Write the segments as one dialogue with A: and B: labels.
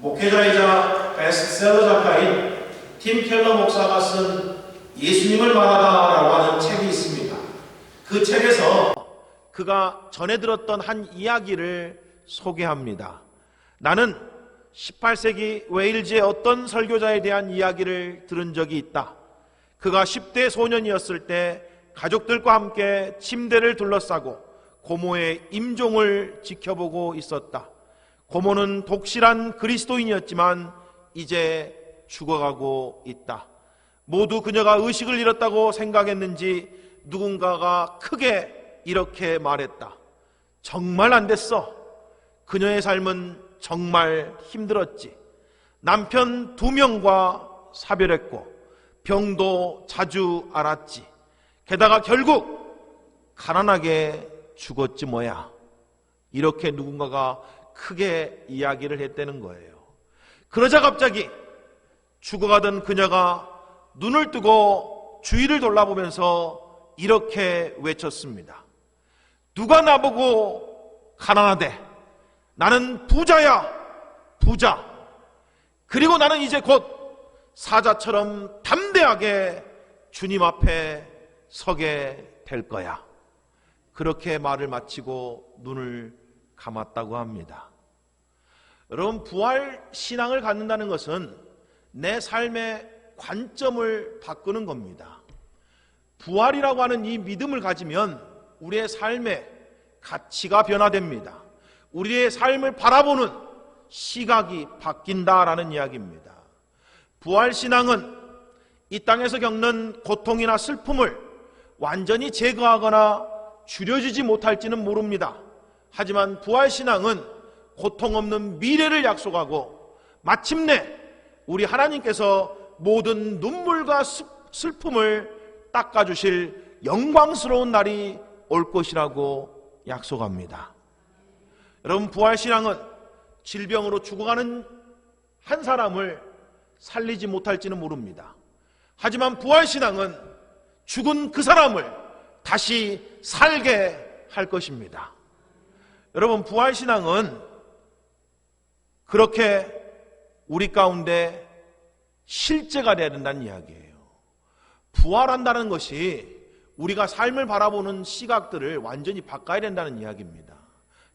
A: 목회자이자 베스트셀러 작가인 팀 켈러 목사가 쓴 예수님을 말하다라고 하는 책이 있습니다. 그 책에서 그가 전해 들었던 한 이야기를 소개합니다. 나는 18세기 웨일즈의 어떤 설교자에 대한 이야기를 들은 적이 있다. 그가 10대 소년이었을 때 가족들과 함께 침대를 둘러싸고 고모의 임종을 지켜보고 있었다. 고모는 독실한 그리스도인이었지만 이제 죽어가고 있다. 모두 그녀가 의식을 잃었다고 생각했는지 누군가가 크게 이렇게 말했다. 정말 안 됐어. 그녀의 삶은 정말 힘들었지. 남편 2명과 사별했고 병도 자주 앓았지. 게다가 결국 가난하게 죽었지 뭐야. 이렇게 누군가가 크게 이야기를 했다는 거예요. 그러자 갑자기 죽어가던 그녀가 눈을 뜨고 주위를 돌아보면서 이렇게 외쳤습니다. 누가 나보고 가난하대? 나는 부자야, 부자. 그리고 나는 이제 곧 사자처럼 담대하게 주님 앞에 서게 될 거야. 그렇게 말을 마치고 눈을 감았다고 합니다. 여러분, 부활 신앙을 갖는다는 것은 내 삶의 관점을 바꾸는 겁니다. 부활이라고 하는 이 믿음을 가지면 우리의 삶의 가치가 변화됩니다. 우리의 삶을 바라보는 시각이 바뀐다라는 이야기입니다. 부활신앙은 이 땅에서 겪는 고통이나 슬픔을 완전히 제거하거나 줄여주지 못할지는 모릅니다. 하지만 부활신앙은 고통 없는 미래를 약속하고 마침내 우리 하나님께서 모든 눈물과 슬픔을 닦아주실 영광스러운 날이 올 것이라고 약속합니다. 여러분, 부활신앙은 질병으로 죽어가는 한 사람을 살리지 못할지는 모릅니다. 하지만 부활신앙은 죽은 그 사람을 다시 살게 할 것입니다. 여러분, 부활신앙은 그렇게 우리 가운데 실제가 되어야 된다는 이야기예요. 부활한다는 것이 우리가 삶을 바라보는 시각들을 완전히 바꿔야 된다는 이야기입니다.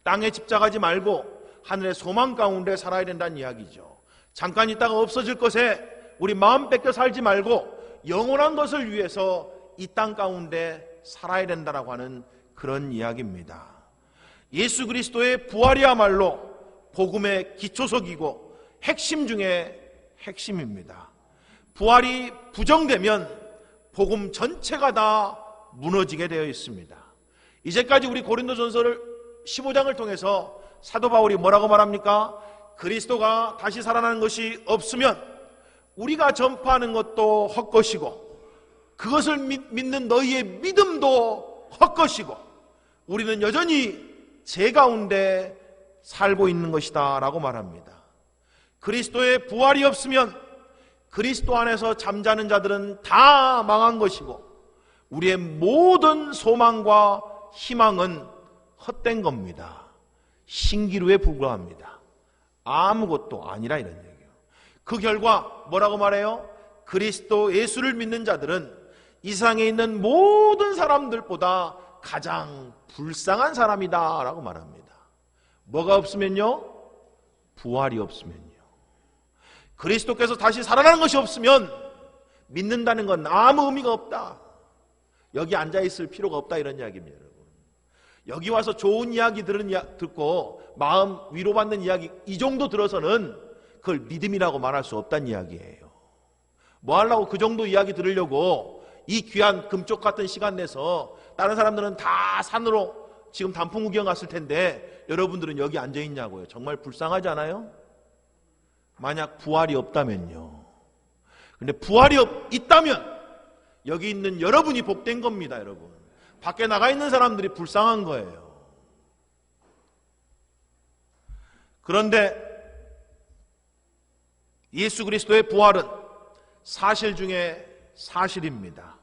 A: 땅에 집착하지 말고 하늘의 소망 가운데 살아야 된다는 이야기죠. 잠깐 있다가 없어질 것에 우리 마음 뺏겨 살지 말고 영원한 것을 위해서 이 땅 가운데 살아야 된다라고 하는 그런 이야기입니다. 예수 그리스도의 부활이야말로 복음의 기초석이고 핵심 중에 핵심입니다. 부활이 부정되면 복음 전체가 다 무너지게 되어 있습니다. 이제까지 우리 고린도전서를 15장을 통해서 사도 바울이 뭐라고 말합니까? 그리스도가 다시 살아나는 것이 없으면 우리가 전파하는 것도 헛것이고 그것을 믿는 너희의 믿음도 헛것이고 우리는 여전히 죄 가운데 살고 있는 것이다 라고 말합니다. 그리스도의 부활이 없으면 그리스도 안에서 잠자는 자들은 다 망한 것이고 우리의 모든 소망과 희망은 헛된 겁니다. 신기루에 불과합니다. 아무것도 아니라 이런 얘기예요. 그 결과 뭐라고 말해요? 그리스도 예수를 믿는 자들은 이 세상에 있는 모든 사람들보다 가장 불쌍한 사람이다 라고 말합니다. 뭐가 없으면요? 부활이 없으면요. 그리스도께서 다시 살아나는 것이 없으면 믿는다는 건 아무 의미가 없다. 여기 앉아있을 필요가 없다 이런 이야기입니다. 여러분. 여기 와서 좋은 이야기 듣고 마음 위로받는 이야기 이 정도 들어서는 그걸 믿음이라고 말할 수 없다는 이야기예요. 뭐 하려고 그 정도 이야기 들으려고 이 귀한 금쪽 같은 시간 내서 다른 사람들은 다 산으로 지금 단풍 구경 갔을 텐데 여러분들은 여기 앉아있냐고요. 정말 불쌍하지 않아요? 만약 부활이 없다면요. 근데 부활이 있다면 여기 있는 여러분이 복된 겁니다. 여러분, 밖에 나가 있는 사람들이 불쌍한 거예요. 그런데 예수 그리스도의 부활은 사실 중에 사실입니다.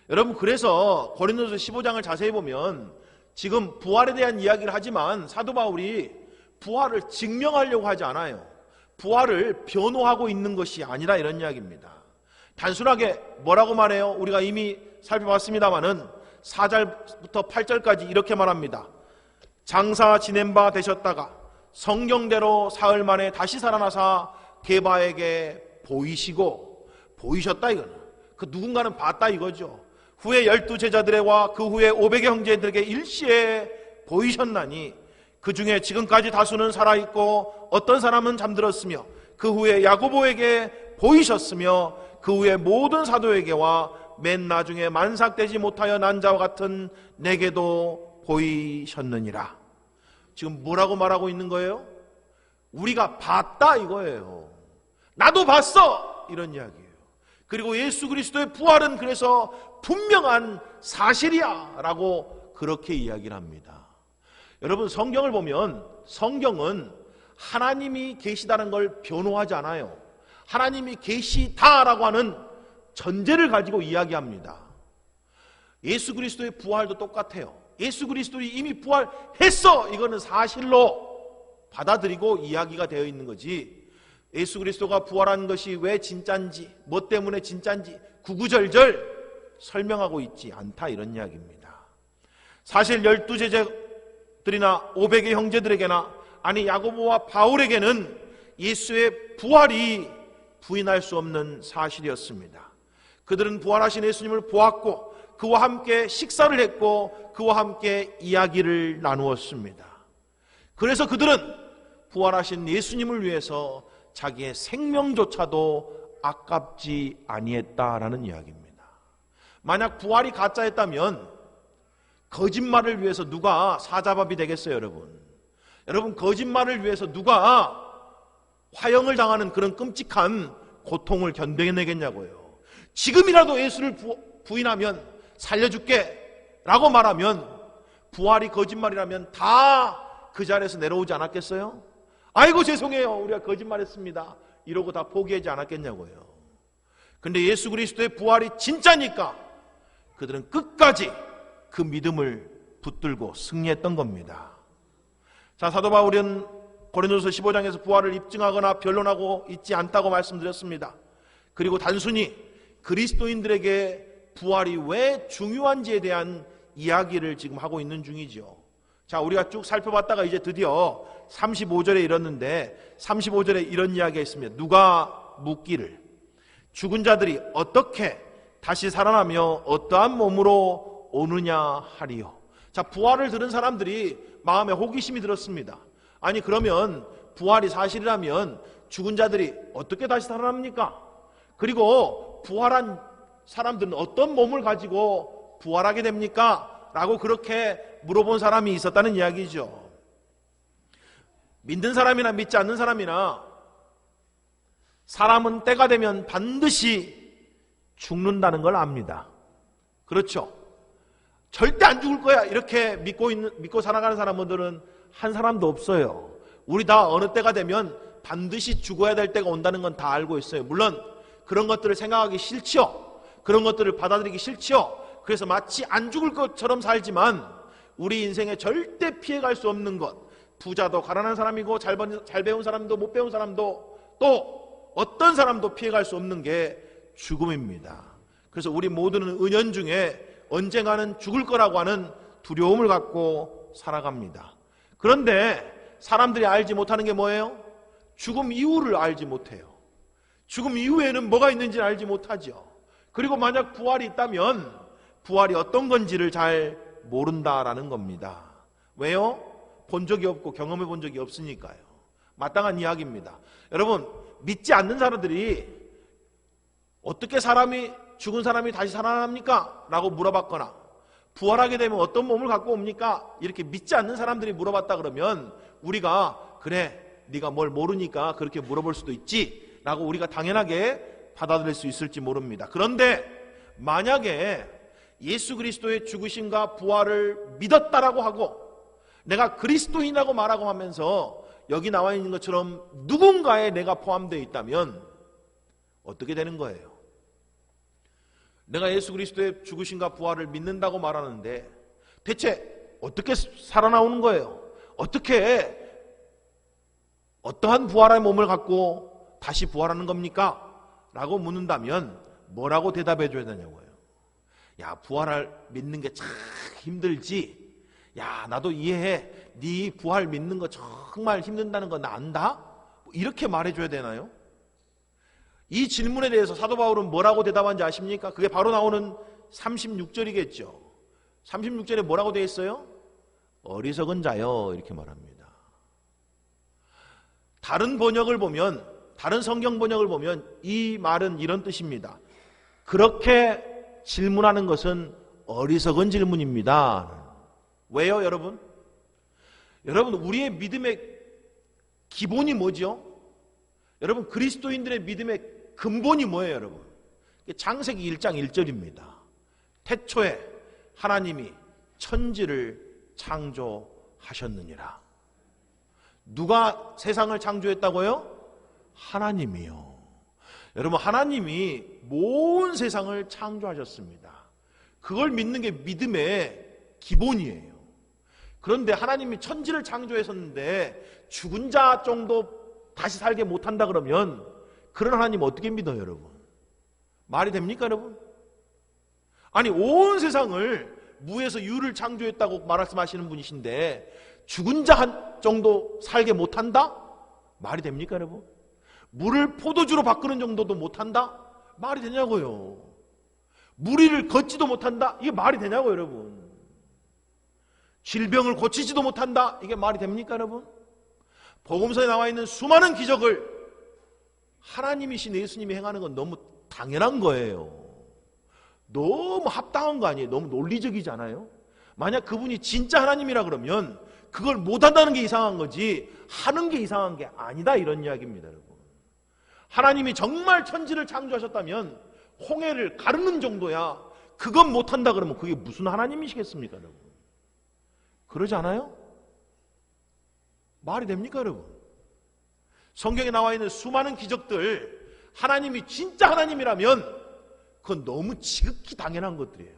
A: 여러분, 그래서 고린도서 15장을 자세히 보면 지금 부활에 대한 이야기를 하지만 사도 바울이 부활을 증명하려고 하지 않아요. 부활을 변호하고 있는 것이 아니라 이런 이야기입니다. 단순하게 뭐라고 말해요? 우리가 이미 살펴봤습니다마는 4절부터 8절까지 이렇게 말합니다. 장사 지낸 바 되셨다가 성경대로 사흘 만에 다시 살아나사 게바에게 보이셨다 이거는. 그 누군가는 봤다 이거죠. 후에 12 제자들과 그 후에 500의 형제들에게 일시에 보이셨나니 그 중에 지금까지 다수는 살아있고 어떤 사람은 잠들었으며 그 후에 야고보에게 보이셨으며 그 후에 모든 사도에게와 맨 나중에 만삭되지 못하여 난 자와 같은 내게도 보이셨느니라. 지금 뭐라고 말하고 있는 거예요? 우리가 봤다 이거예요. 나도 봤어 이런 이야기예요. 그리고 예수 그리스도의 부활은 그래서 분명한 사실이야 라고 그렇게 이야기를 합니다. 여러분, 성경을 보면 성경은 하나님이 계시다는 걸 변호하지 않아요. 하나님이 계시다라고 하는 전제를 가지고 이야기합니다. 예수 그리스도의 부활도 똑같아요. 예수 그리스도이 이미 부활했어, 이거는 사실로 받아들이고 이야기가 되어 있는 거지, 예수 그리스도가 부활한 것이 왜 진짜인지, 뭐 때문에 진짜인지 구구절절 설명하고 있지 않다, 이런 이야기입니다. 사실 12 제자들이나 500의 형제들에게나, 아니 야고보와 바울에게는 예수의 부활이 부인할 수 없는 사실이었습니다. 그들은 부활하신 예수님을 보았고 그와 함께 식사를 했고 그와 함께 이야기를 나누었습니다. 그래서 그들은 부활하신 예수님을 위해서 자기의 생명조차도 아깝지 아니했다라는 이야기입니다. 만약 부활이 가짜였다면 거짓말을 위해서 누가 사자밥이 되겠어요, 여러분? 여러분, 거짓말을 위해서 누가 화형을 당하는 그런 끔찍한 고통을 견뎌내겠냐고요. 지금이라도 예수를 부인하면 살려줄게 라고 말하면, 부활이 거짓말이라면 다 그 자리에서 내려오지 않았겠어요? 아이고 죄송해요, 우리가 거짓말했습니다 이러고 다 포기하지 않았겠냐고요. 근데 예수 그리스도의 부활이 진짜니까 그들은 끝까지 그 믿음을 붙들고 승리했던 겁니다. 자, 사도 바울은 고린도서 15장에서 부활을 입증하거나 변론하고 있지 않다고 말씀드렸습니다. 그리고 단순히 그리스도인들에게 부활이 왜 중요한지에 대한 이야기를 지금 하고 있는 중이죠. 자, 우리가 쭉 살펴봤다가 이제 드디어 35절에 이르렀는데, 35절에 이런 이야기가 있습니다. 누가 묻기를 죽은 자들이 어떻게 다시 살아나며 어떠한 몸으로 오느냐 하리요. 자, 부활을 들은 사람들이 마음에 호기심이 들었습니다. 아니 그러면 부활이 사실이라면 죽은 자들이 어떻게 다시 살아납니까? 그리고 부활한 사람들은 어떤 몸을 가지고 부활하게 됩니까? 라고 그렇게 물어본 사람이 있었다는 이야기죠. 믿는 사람이나 믿지 않는 사람이나 사람은 때가 되면 반드시 죽는다는 걸 압니다. 그렇죠? 절대 안 죽을 거야 이렇게 믿고 살아가는 사람들은 한 사람도 없어요. 우리 다 어느 때가 되면 반드시 죽어야 될 때가 온다는 건 다 알고 있어요. 물론 그런 것들을 생각하기 싫지요. 그런 것들을 받아들이기 싫지요. 그래서 마치 안 죽을 것처럼 살지만 우리 인생에 절대 피해갈 수 없는 것, 부자도 가난한 사람이고 잘 배운 사람도 못 배운 사람도 또 어떤 사람도 피해갈 수 없는 게 죽음입니다. 그래서 우리 모두는 은연중에 언젠가는 죽을 거라고 하는 두려움을 갖고 살아갑니다. 그런데 사람들이 알지 못하는 게 뭐예요? 죽음 이후를 알지 못해요. 죽음 이후에는 뭐가 있는지 알지 못하죠. 그리고 만약 부활이 있다면 부활이 어떤 건지를 잘 모른다라는 겁니다. 왜요? 본 적이 없고 경험해 본 적이 없으니까요. 마땅한 이야기입니다. 여러분, 믿지 않는 사람들이 어떻게 죽은 사람이 다시 살아납니까? 라고 물어봤거나, 부활하게 되면 어떤 몸을 갖고 옵니까? 이렇게 믿지 않는 사람들이 물어봤다 그러면 우리가 그래, 네가 뭘 모르니까 그렇게 물어볼 수도 있지 라고 우리가 당연하게 받아들일 수 있을지 모릅니다. 그런데 만약에 예수 그리스도의 죽으심과 부활을 믿었다라고 하고 내가 그리스도인이라고 말하고 하면서 여기 나와 있는 것처럼 누군가에 내가 포함되어 있다면 어떻게 되는 거예요? 내가 예수 그리스도의 죽으심과 부활을 믿는다고 말하는데 대체 어떻게 살아나오는 거예요? 어떻게 어떠한 부활의 몸을 갖고 다시 부활하는 겁니까? 라고 묻는다면 뭐라고 대답해 줘야 되냐고요. 야, 부활을 믿는 게 참 힘들지. 야, 나도 이해해. 네 부활 믿는 거 정말 힘든다는 거 나 안다? 이렇게 말해줘야 되나요? 이 질문에 대해서 사도 바울은 뭐라고 대답한지 아십니까? 그게 바로 나오는 36절이겠죠. 36절에 뭐라고 되어 있어요? 어리석은 자여, 이렇게 말합니다. 다른 번역을 보면, 다른 성경 번역을 보면 이 말은 이런 뜻입니다. 그렇게 질문하는 것은 어리석은 질문입니다. 왜요, 여러분? 여러분, 우리의 믿음의 기본이 뭐죠? 여러분, 그리스도인들의 믿음의 근본이 뭐예요, 여러분? 창세기 1장 1절입니다. 태초에 하나님이 천지를 창조하셨느니라. 누가 세상을 창조했다고요? 하나님이요. 여러분, 하나님이 모든 세상을 창조하셨습니다. 그걸 믿는 게 믿음의 기본이에요. 그런데 하나님이 천지를 창조했었는데 죽은 자 정도 다시 살게 못한다 그러면 그런 하나님 어떻게 믿어요, 여러분? 말이 됩니까, 여러분? 아니, 온 세상을 무에서 유를 창조했다고 말씀하시는 분이신데 죽은 자 정도 살게 못한다? 말이 됩니까, 여러분? 물을 포도주로 바꾸는 정도도 못한다? 말이 되냐고요. 무리를 걷지도 못한다? 이게 말이 되냐고요, 여러분. 질병을 고치지도 못한다? 이게 말이 됩니까, 여러분? 복음서에 나와 있는 수많은 기적을 하나님이신 예수님이 행하는 건 너무 당연한 거예요. 너무 합당한 거 아니에요? 너무 논리적이지 않아요? 만약 그분이 진짜 하나님이라 그러면 그걸 못한다는 게 이상한 거지 하는 게 이상한 게 아니다, 이런 이야기입니다, 여러분. 하나님이 정말 천지를 창조하셨다면 홍해를 가르는 정도야. 그건 못한다 그러면 그게 무슨 하나님이시겠습니까, 여러분? 그러지 않아요? 말이 됩니까, 여러분? 성경에 나와 있는 수많은 기적들, 하나님이 진짜 하나님이라면 그건 너무 지극히 당연한 것들이에요.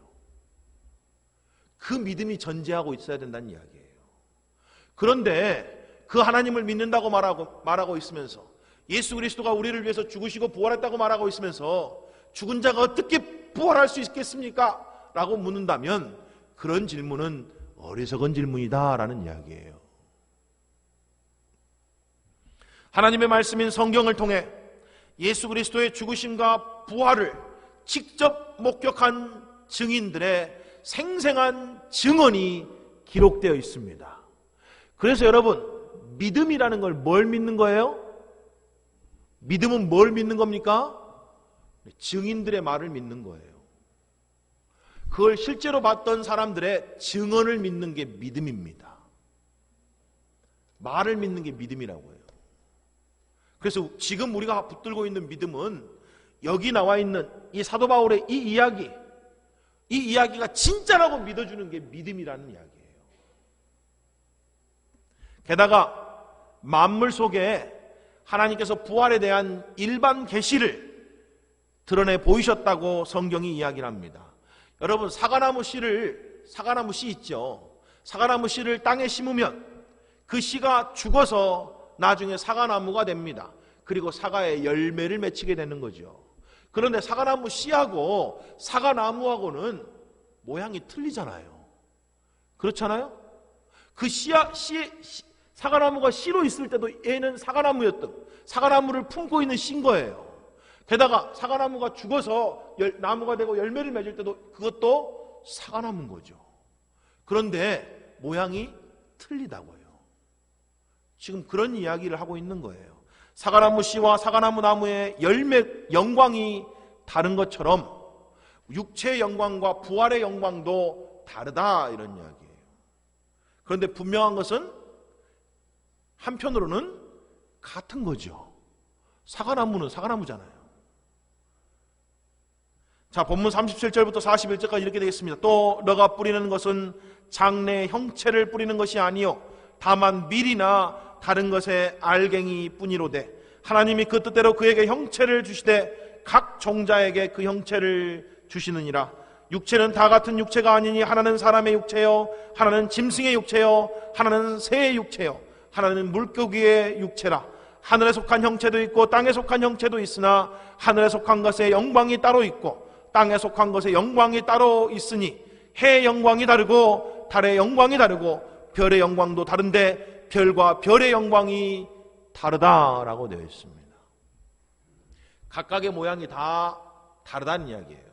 A: 그 믿음이 전제하고 있어야 된다는 이야기예요. 그런데 그 하나님을 믿는다고 말하고 있으면서 예수 그리스도가 우리를 위해서 죽으시고 부활했다고 말하고 있으면서 죽은 자가 어떻게 부활할 수 있겠습니까? 라고 묻는다면 그런 질문은 어리석은 질문이다라는 이야기예요. 하나님의 말씀인 성경을 통해 예수 그리스도의 죽으심과 부활을 직접 목격한 증인들의 생생한 증언이 기록되어 있습니다. 그래서 여러분, 믿음이라는 걸 뭘 믿는 거예요? 믿음은 뭘 믿는 겁니까? 증인들의 말을 믿는 거예요. 그걸 실제로 봤던 사람들의 증언을 믿는 게 믿음입니다. 말을 믿는 게 믿음이라고요. 그래서 지금 우리가 붙들고 있는 믿음은 여기 나와 있는 이 사도 바울의 이 이야기가 진짜라고 믿어주는 게 믿음이라는 이야기예요. 게다가 만물 속에 하나님께서 부활에 대한 일반 계시를 드러내 보이셨다고 성경이 이야기를 합니다. 여러분, 사과나무 씨 있죠. 사과나무 씨를 땅에 심으면 그 씨가 죽어서 나중에 사과나무가 됩니다. 그리고 사과의 열매를 맺히게 되는 거죠. 그런데 사과나무 씨하고 사과나무하고는 모양이 틀리잖아요. 그렇잖아요? 그 사과나무가 씨로 있을 때도 얘는 사과나무를 품고 있는 씨인 거예요. 게다가 사과나무가 죽어서 나무가 되고 열매를 맺을 때도 그것도 사과나무인 거죠. 그런데 모양이 틀리다고요. 지금 그런 이야기를 하고 있는 거예요. 사과나무 씨와 사과나무 나무의 열매 영광이 다른 것처럼 육체의 영광과 부활의 영광도 다르다, 이런 이야기예요. 그런데 분명한 것은 한편으로는 같은 거죠. 사과나무는 사과나무잖아요. 자, 본문 37절부터 41절까지 이렇게 되겠습니다. 또 너가 뿌리는 것은 장래의 형체를 뿌리는 것이 아니요 다만 밀이나 다른 것의 알갱이 뿐이로되 하나님이 그 뜻대로 그에게 형체를 주시되 각 종자에게 그 형체를 주시느니라. 육체는 다 같은 육체가 아니니 하나는 사람의 육체요 하나는 짐승의 육체요 하나는 새의 육체요 하나는 물고기의 육체라. 하늘에 속한 형체도 있고 땅에 속한 형체도 있으나 하늘에 속한 것의 영광이 따로 있고 땅에 속한 것의 영광이 따로 있으니 해의 영광이 다르고 달의 영광이 다르고 별의 영광도 다른데 별과 별의 영광이 다르다라고 되어 있습니다. 각각의 모양이 다 다르다는 이야기예요.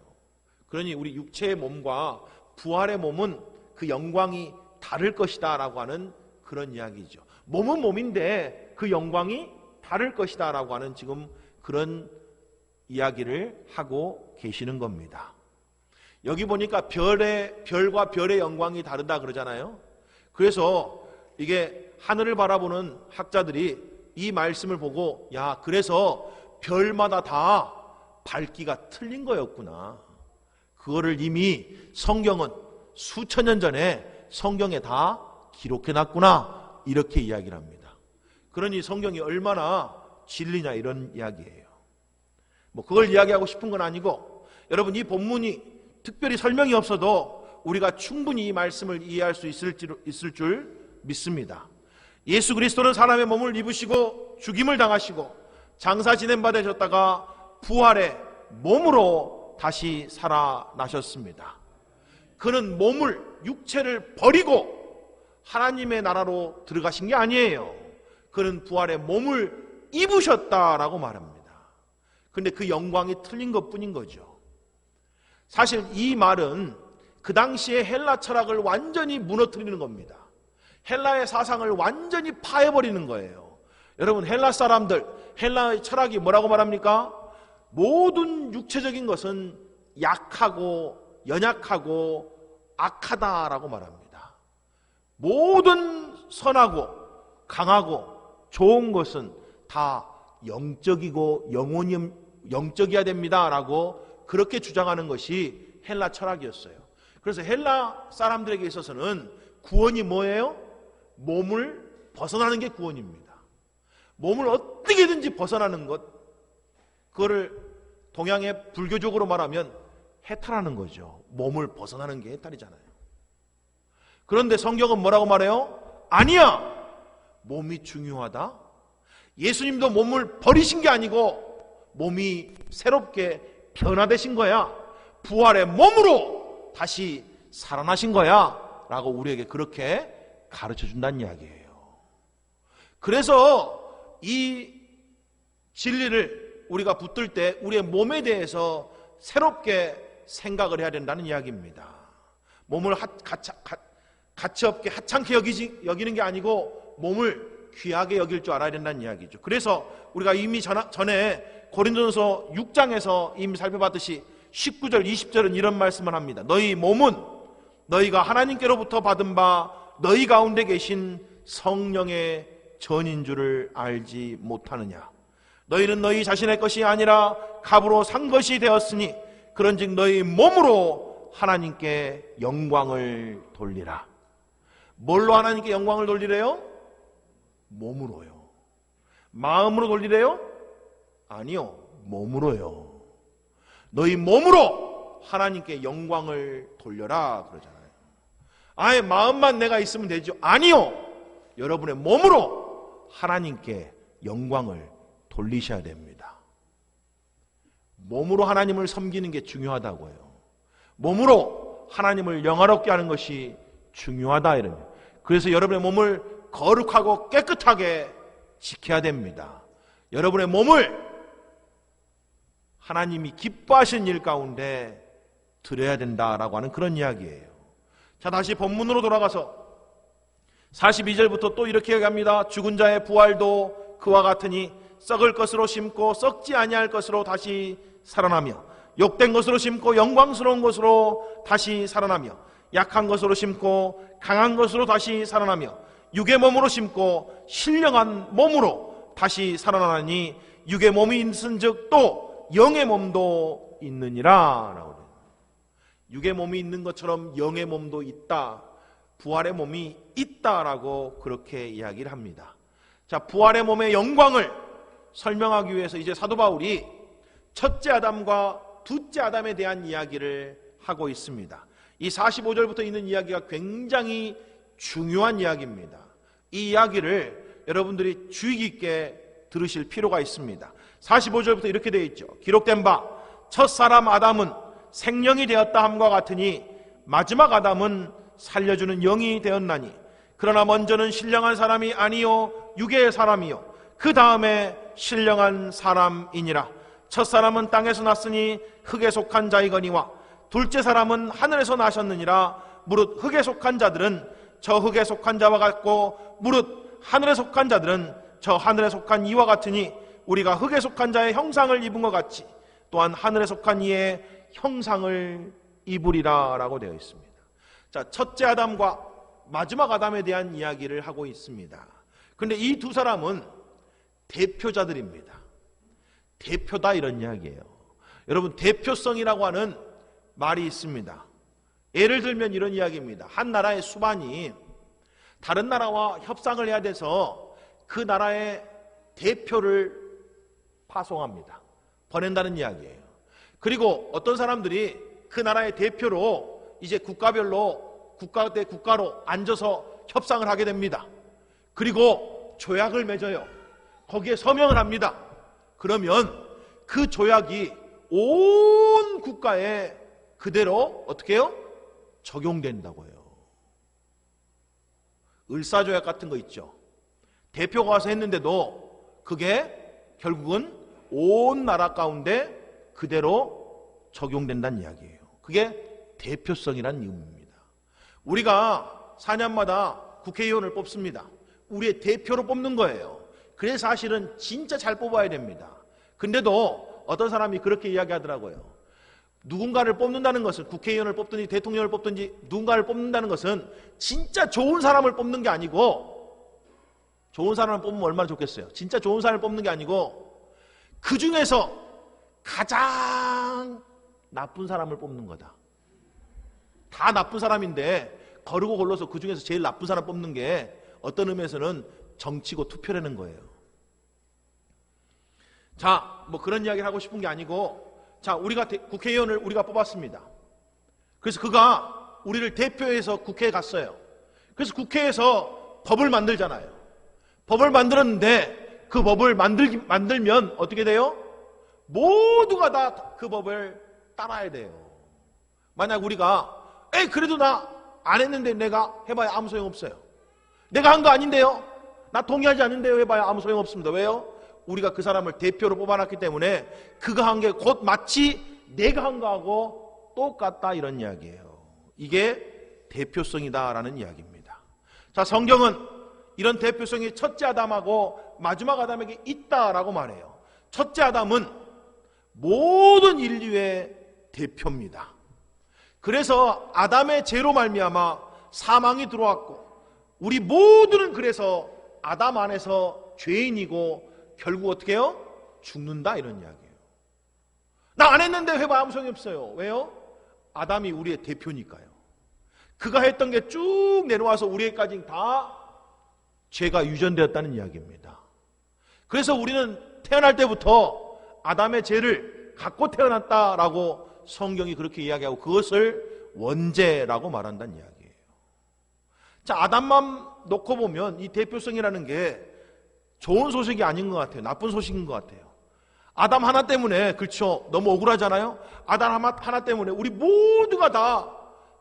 A: 그러니 우리 육체의 몸과 부활의 몸은 그 영광이 다를 것이다 라고 하는 그런 이야기죠. 몸은 몸인데 그 영광이 다를 것이다 라고 하는 지금 그런 이야기를 하고 계시는 겁니다. 여기 보니까 별과 별의 영광이 다르다 그러잖아요. 그래서 이게 하늘을 바라보는 학자들이 이 말씀을 보고 야, 그래서 별마다 다 밝기가 틀린 거였구나. 그거를 이미 성경은 수천 년 전에 성경에 다 기록해놨구나. 이렇게 이야기를 합니다. 그러니 성경이 얼마나 진리냐 이런 이야기예요. 뭐 그걸 이야기하고 싶은 건 아니고 여러분 이 본문이 특별히 설명이 없어도 우리가 충분히 이 말씀을 이해할 수 있을 줄 믿습니다. 예수 그리스도는 사람의 몸을 입으시고 죽임을 당하시고 장사 지낸 바 되셨다가 부활의 몸으로 다시 살아나셨습니다. 그는 몸을 육체를 버리고 하나님의 나라로 들어가신 게 아니에요. 그는 부활의 몸을 입으셨다라고 말합니다. 그런데 그 영광이 틀린 것뿐인 거죠. 사실 이 말은 그 당시에 헬라 철학을 완전히 무너뜨리는 겁니다. 헬라의 사상을 완전히 파해버리는 거예요. 여러분 헬라 사람들, 헬라의 철학이 뭐라고 말합니까? 모든 육체적인 것은 약하고 연약하고 악하다라고 말합니다. 모든 선하고 강하고 좋은 것은 다 영적이고 영적이어야 됩니다라고 그렇게 주장하는 것이 헬라 철학이었어요. 그래서 헬라 사람들에게 있어서는 구원이 뭐예요? 몸을 벗어나는 게 구원입니다. 몸을 어떻게든지 벗어나는 것, 그거를 동양의 불교적으로 말하면 해탈하는 거죠. 몸을 벗어나는 게 해탈이잖아요. 그런데 성경은 뭐라고 말해요? 아니야! 몸이 중요하다. 예수님도 몸을 버리신 게 아니고 몸이 새롭게 변화되신 거야. 부활의 몸으로 다시 살아나신 거야. 라고 우리에게 그렇게 가르쳐 준다는 이야기예요. 그래서 이 진리를 우리가 붙들 때 우리의 몸에 대해서 새롭게 생각을 해야 된다는 이야기입니다. 몸을 가치없게 하찮게 여기는 게 아니고 몸을 귀하게 여길 줄 알아야 된다는 이야기죠. 그래서 우리가 이미 전에 고린도전서 6장에서 이미 살펴봤듯이 19절 20절은 이런 말씀을 합니다. 너희 몸은 너희가 하나님께로부터 받은 바 너희 가운데 계신 성령의 전인 줄을 알지 못하느냐. 너희는 너희 자신의 것이 아니라 값으로 산 것이 되었으니 그런즉 너희 몸으로 하나님께 영광을 돌리라. 뭘로 하나님께 영광을 돌리래요? 몸으로요. 마음으로 돌리래요? 아니요, 몸으로요. 너희 몸으로 하나님께 영광을 돌려라 그러잖아요. 아예 마음만 내가 있으면 되죠. 아니요, 여러분의 몸으로 하나님께 영광을 돌리셔야 됩니다. 몸으로 하나님을 섬기는 게 중요하다고요. 몸으로 하나님을 영화롭게 하는 것이 중요하다 이러면. 그래서 여러분의 몸을 거룩하고 깨끗하게 지켜야 됩니다. 여러분의 몸을 하나님이 기뻐하시는 일 가운데 드려야 된다라고 하는 그런 이야기예요. 자, 다시 본문으로 돌아가서 42절부터 또 이렇게 얘기합니다. 죽은 자의 부활도 그와 같으니 썩을 것으로 심고 썩지 아니할 것으로 다시 살아나며 욕된 것으로 심고 영광스러운 것으로 다시 살아나며 약한 것으로 심고 강한 것으로 다시 살아나며 육의 몸으로 심고 신령한 몸으로 다시 살아나니 육의 몸이 있은즉 또 영의 몸도 있느니라 라고. 육의 몸이 있는 것처럼 영의 몸도 있다. 부활의 몸이 있다라고 그렇게 이야기를 합니다. 자, 부활의 몸의 영광을 설명하기 위해서 이제 사도 바울이 첫째 아담과 둘째 아담에 대한 이야기를 하고 있습니다. 이 45절부터 있는 이야기가 굉장히 중요한 이야기입니다. 이 이야기를 여러분들이 주의 깊게 들으실 필요가 있습니다. 45절부터 이렇게 되어 있죠. 기록된 바 첫사람 아담은 생령이 되었다 함과 같으니 마지막 아담은 살려주는 영이 되었나니 그러나 먼저는 신령한 사람이 아니요 육의 사람이요 그 다음에 신령한 사람이니라. 첫사람은 땅에서 났으니 흙에 속한 자이거니와 둘째 사람은 하늘에서 나셨느니라. 무릇 흙에 속한 자들은 저 흙에 속한 자와 같고 무릇 하늘에 속한 자들은 저 하늘에 속한 이와 같으니 우리가 흙에 속한 자의 형상을 입은 것 같이 또한 하늘에 속한 이의 형상을 입으리라 라고 되어 있습니다. 자, 첫째 아담과 마지막 아담에 대한 이야기를 하고 있습니다. 그런데 이 두 사람은 대표자들입니다. 대표다 이런 이야기예요. 여러분, 대표성이라고 하는 말이 있습니다. 예를 들면 이런 이야기입니다. 한 나라의 수반이 다른 나라와 협상을 해야 돼서 그 나라의 대표를 파송합니다. 보낸다는 이야기예요. 그리고 어떤 사람들이 그 나라의 대표로 이제 국가별로 국가 대 국가로 앉아서 협상을 하게 됩니다. 그리고 조약을 맺어요. 거기에 서명을 합니다. 그러면 그 조약이 온 국가에 그대로 어떻게 해요? 적용된다고 해요. 을사조약 같은 거 있죠. 대표가 와서 했는데도 그게 결국은 온 나라 가운데 그대로 적용된다는 이야기예요. 그게 대표성이라는 의미입니다. 우리가 4년마다 국회의원을 뽑습니다. 우리의 대표로 뽑는 거예요. 그래서 사실은 진짜 잘 뽑아야 됩니다. 근데도 어떤 사람이 그렇게 이야기하더라고요. 누군가를 뽑는다는 것은, 국회의원을 뽑든지 대통령을 뽑든지 누군가를 뽑는다는 것은 진짜 좋은 사람을 뽑는 게 아니고, 좋은 사람을 뽑으면 얼마나 좋겠어요. 진짜 좋은 사람을 뽑는 게 아니고 그 중에서 가장 나쁜 사람을 뽑는 거다. 다 나쁜 사람인데 거르고 골라서 그 중에서 제일 나쁜 사람 뽑는 게 어떤 의미에서는 정치고 투표라는 거예요. 자, 뭐 그런 이야기를 하고 싶은 게 아니고, 자, 우리가 국회의원을 우리가 뽑았습니다. 그래서 그가 우리를 대표해서 국회에 갔어요. 그래서 국회에서 법을 만들잖아요. 법을 만들었는데 그 법을 만들면 어떻게 돼요? 모두가 다 그 법을 따라야 돼요. 만약 우리가 그래도 나 안 했는데 내가 해봐야 아무 소용없어요. 내가 한 거 아닌데요? 나 동의하지 않는데요? 해봐야 아무 소용없습니다. 왜요? 우리가 그 사람을 대표로 뽑아놨기 때문에 그가 한 게 곧 마치 내가 한 거하고 똑같다 이런 이야기예요. 이게 대표성이다라는 이야기입니다. 자, 성경은 이런 대표성이 첫째 아담하고 마지막 아담에게 있다라고 말해요. 첫째 아담은 모든 인류의 대표입니다. 그래서 아담의 죄로 말미암아 사망이 들어왔고 우리 모두는 그래서 아담 안에서 죄인이고 결국 어떻게 해요? 죽는다 이런 이야기예요. 나 안 했는데 해봐 아무 소용이 없어요. 왜요? 아담이 우리의 대표니까요. 그가 했던 게 쭉 내려와서 우리에게까지 다 죄가 유전되었다는 이야기입니다. 그래서 우리는 태어날 때부터 아담의 죄를 갖고 태어났다라고 성경이 그렇게 이야기하고 그것을 원죄라고 말한다는 이야기예요. 자, 아담만 놓고 보면 이 대표성이라는 게 좋은 소식이 아닌 것 같아요. 나쁜 소식인 것 같아요. 아담 하나 때문에, 그렇죠, 너무 억울하잖아요. 아담 하나 때문에 우리 모두가 다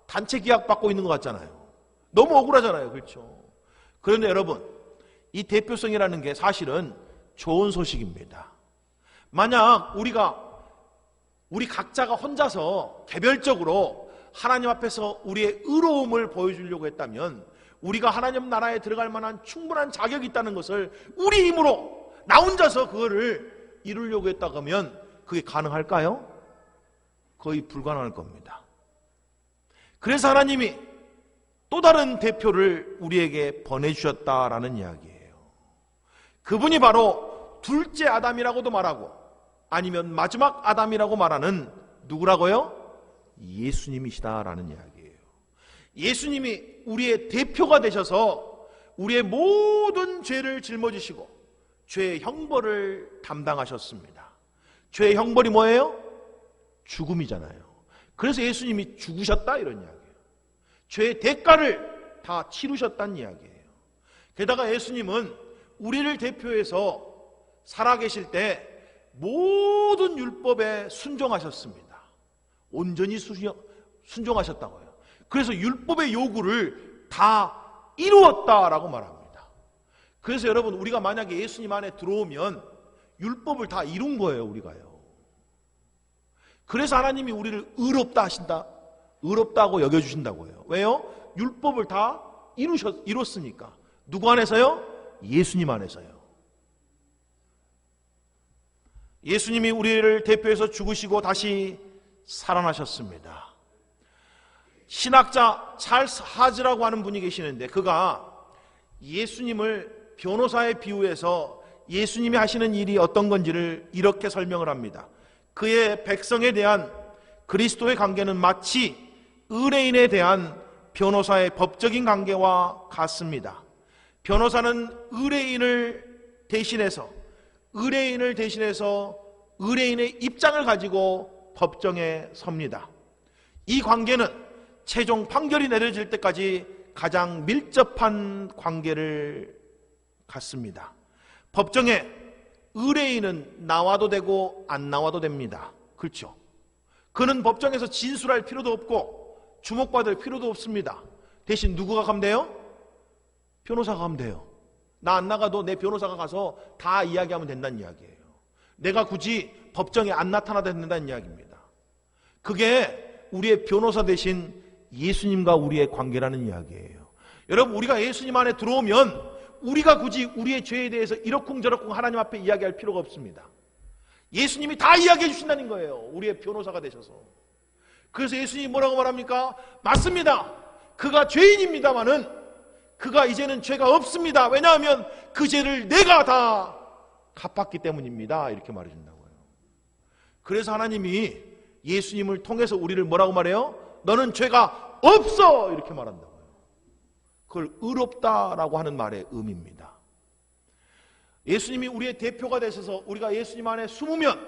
A: 단체 기약 받고 있는 것 같잖아요. 너무 억울하잖아요. 그렇죠. 그런데 여러분, 이 대표성이라는 게 사실은 좋은 소식입니다. 만약 우리 각자가 혼자서 개별적으로 하나님 앞에서 우리의 의로움을 보여주려고 했다면 우리가 하나님 나라에 들어갈 만한 충분한 자격이 있다는 것을 우리 힘으로 나 혼자서 그거를 이루려고 했다고 하면 그게 가능할까요? 거의 불가능할 겁니다. 그래서 하나님이 또 다른 대표를 우리에게 보내주셨다라는 이야기예요. 그분이 바로 둘째 아담이라고도 말하고 아니면 마지막 아담이라고 말하는 누구라고요? 예수님이시다라는 이야기예요. 예수님이 우리의 대표가 되셔서 우리의 모든 죄를 짊어지시고 죄의 형벌을 담당하셨습니다. 죄의 형벌이 뭐예요? 죽음이잖아요. 그래서 예수님이 죽으셨다 이런 이야기예요. 죄의 대가를 다 치르셨다는 이야기예요. 게다가 예수님은 우리를 대표해서 살아계실 때 모든 율법에 순종하셨습니다. 온전히 순종하셨다고요. 그래서 율법의 요구를 다 이루었다라고 말합니다. 그래서 여러분, 우리가 만약에 예수님 안에 들어오면 율법을 다 이룬 거예요, 우리가요. 그래서 하나님이 우리를 의롭다 하신다, 의롭다고 여겨주신다고요. 왜요? 율법을 다 이뤘으니까. 누구 안에서요? 예수님 안에서요. 예수님이 우리를 대표해서 죽으시고 다시 살아나셨습니다. 신학자 찰스 하즈라고 하는 분이 계시는데, 그가 예수님을 변호사에 비유해서 예수님이 하시는 일이 어떤 건지를 이렇게 설명을 합니다. 그의 백성에 대한 그리스도의 관계는 마치 의뢰인에 대한 변호사의 법적인 관계와 같습니다. 변호사는 의뢰인을 대신해서 의뢰인의 입장을 가지고 법정에 섭니다. 이 관계는 최종 판결이 내려질 때까지 가장 밀접한 관계를 갖습니다. 법정에 의뢰인은 나와도 되고 안 나와도 됩니다. 그렇죠? 그는 법정에서 진술할 필요도 없고 주목받을 필요도 없습니다. 대신 누구가 가면 돼요? 변호사가 가면 돼요. 나 안 나가도 내 변호사가 가서 다 이야기하면 된다는 이야기예요. 내가 굳이 법정에 안 나타나도 된다는 이야기입니다. 그게 우리의 변호사 대신 예수님과 우리의 관계라는 이야기예요. 여러분, 우리가 예수님 안에 들어오면 우리가 굳이 우리의 죄에 대해서 이러쿵저러쿵 하나님 앞에 이야기할 필요가 없습니다. 예수님이 다 이야기해 주신다는 거예요. 우리의 변호사가 되셔서. 그래서 예수님이 뭐라고 말합니까? 맞습니다. 그가 죄인입니다마는 그가 이제는 죄가 없습니다. 왜냐하면 그 죄를 내가 다 갚았기 때문입니다. 이렇게 말해준다고요. 그래서 하나님이 예수님을 통해서 우리를 뭐라고 말해요? 너는 죄가 없어! 이렇게 말한다고요. 그걸 의롭다라고 하는 말의 의미입니다. 예수님이 우리의 대표가 되셔서 우리가 예수님 안에 숨으면,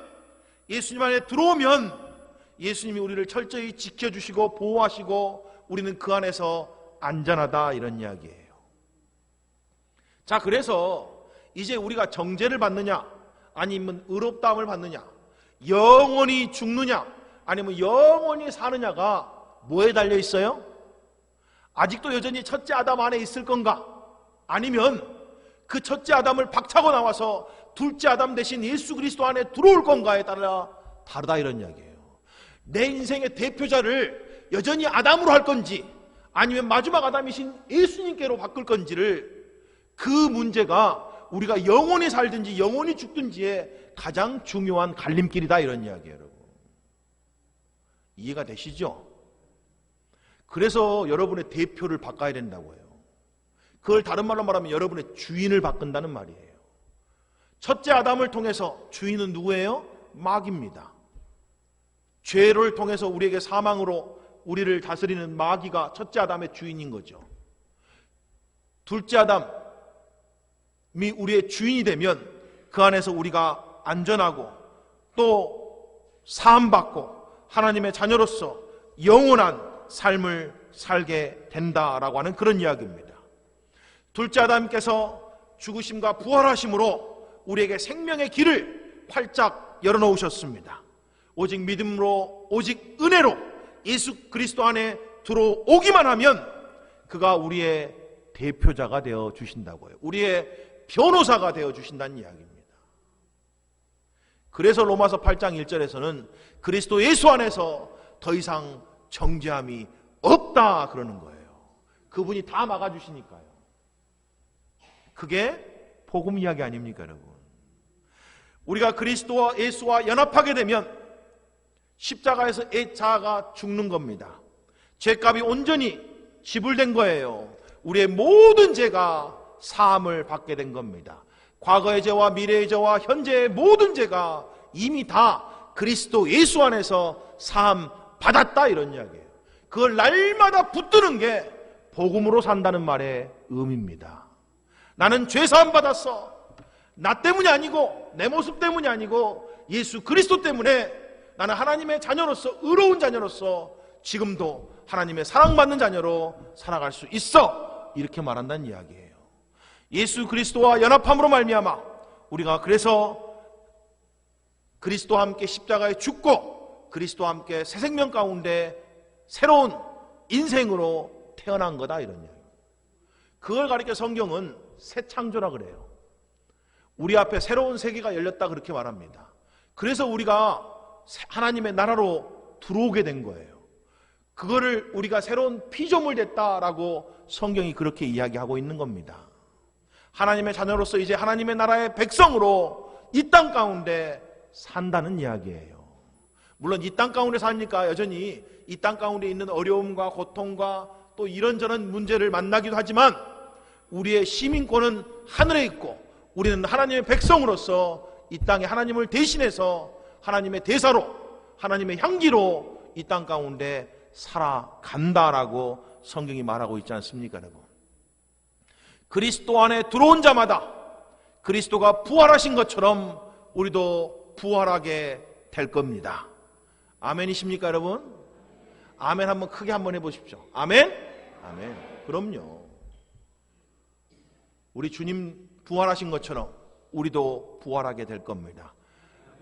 A: 예수님 안에 들어오면 예수님이 우리를 철저히 지켜주시고 보호하시고 우리는 그 안에서 안전하다, 이런 이야기예요. 자, 그래서 이제 우리가 정죄를 받느냐 아니면 의롭다함을 받느냐, 영원히 죽느냐 아니면 영원히 사느냐가 뭐에 달려 있어요? 아직도 여전히 첫째 아담 안에 있을 건가? 아니면 그 첫째 아담을 박차고 나와서 둘째 아담 대신 예수 그리스도 안에 들어올 건가에 따라 다르다, 이런 이야기예요. 내 인생의 대표자를 여전히 아담으로 할 건지 아니면 마지막 아담이신 예수님께로 바꿀 건지를, 그 문제가 우리가 영원히 살든지 영원히 죽든지의 가장 중요한 갈림길이다, 이런 이야기예요. 여러분, 이해가 되시죠? 그래서 여러분의 대표를 바꿔야 된다고 해요. 그걸 다른 말로 말하면 여러분의 주인을 바꾼다는 말이에요. 첫째 아담을 통해서 주인은 누구예요? 마귀입니다. 죄를 통해서 우리에게 사망으로 우리를 다스리는 마귀가 첫째 아담의 주인인 거죠. 둘째 아담이 우리의 주인이 되면 그 안에서 우리가 안전하고 또 사함받고 하나님의 자녀로서 영원한 삶을 살게 된다라고 하는 그런 이야기입니다. 둘째 아담께서 죽으심과 부활하심으로 우리에게 생명의 길을 활짝 열어놓으셨습니다. 오직 믿음으로, 오직 은혜로 예수 그리스도 안에 들어오기만 하면 그가 우리의 대표자가 되어 주신다고요. 우리의 변호사가 되어 주신다는 이야기입니다. 그래서 로마서 8장 1절에서는 그리스도 예수 안에서 더 이상 정죄함이 없다 그러는 거예요. 그분이 다 막아주시니까요. 그게 복음 이야기 아닙니까, 여러분? 우리가 그리스도와 예수와 연합하게 되면 십자가에서 자아가 죽는 겁니다. 죄값이 온전히 지불된 거예요. 우리의 모든 죄가 사함을 받게 된 겁니다. 과거의 죄와 미래의 죄와 현재의 모든 죄가 이미 다 그리스도 예수 안에서 사함 받았다, 이런 이야기예요. 그걸 날마다 붙드는 게 복음으로 산다는 말의 의미입니다. 나는 죄 사함 받았어. 나 때문이 아니고 내 모습 때문이 아니고 예수 그리스도 때문에 나는 하나님의 자녀로서, 의로운 자녀로서 지금도 하나님의 사랑받는 자녀로 살아갈 수 있어, 이렇게 말한다는 이야기예요. 예수 그리스도와 연합함으로 말미암아 우리가 그래서 그리스도와 함께 십자가에 죽고 그리스도와 함께 새 생명 가운데 새로운 인생으로 태어난 거다, 이런 이야기. 그걸 가리켜 성경은 새 창조라 그래요. 우리 앞에 새로운 세계가 열렸다, 그렇게 말합니다. 그래서 우리가 하나님의 나라로 들어오게 된 거예요. 그거를 우리가 새로운 피조물 됐다라고 성경이 그렇게 이야기하고 있는 겁니다. 하나님의 자녀로서 이제 하나님의 나라의 백성으로 이 땅 가운데 산다는 이야기예요. 물론 이 땅 가운데 사니까 여전히 이 땅 가운데 있는 어려움과 고통과 또 이런저런 문제를 만나기도 하지만 우리의 시민권은 하늘에 있고 우리는 하나님의 백성으로서 이 땅에 하나님을 대신해서 하나님의 대사로 하나님의 향기로 이 땅 가운데 살아간다라고 성경이 말하고 있지 않습니까, 여러분? 그리스도 안에 들어온 자마다 그리스도가 부활하신 것처럼 우리도 부활하게 될 겁니다. 아멘이십니까, 여러분? 아멘 한번 크게 한번 해보십시오. 아멘? 아멘. 그럼요. 우리 주님 부활하신 것처럼 우리도 부활하게 될 겁니다.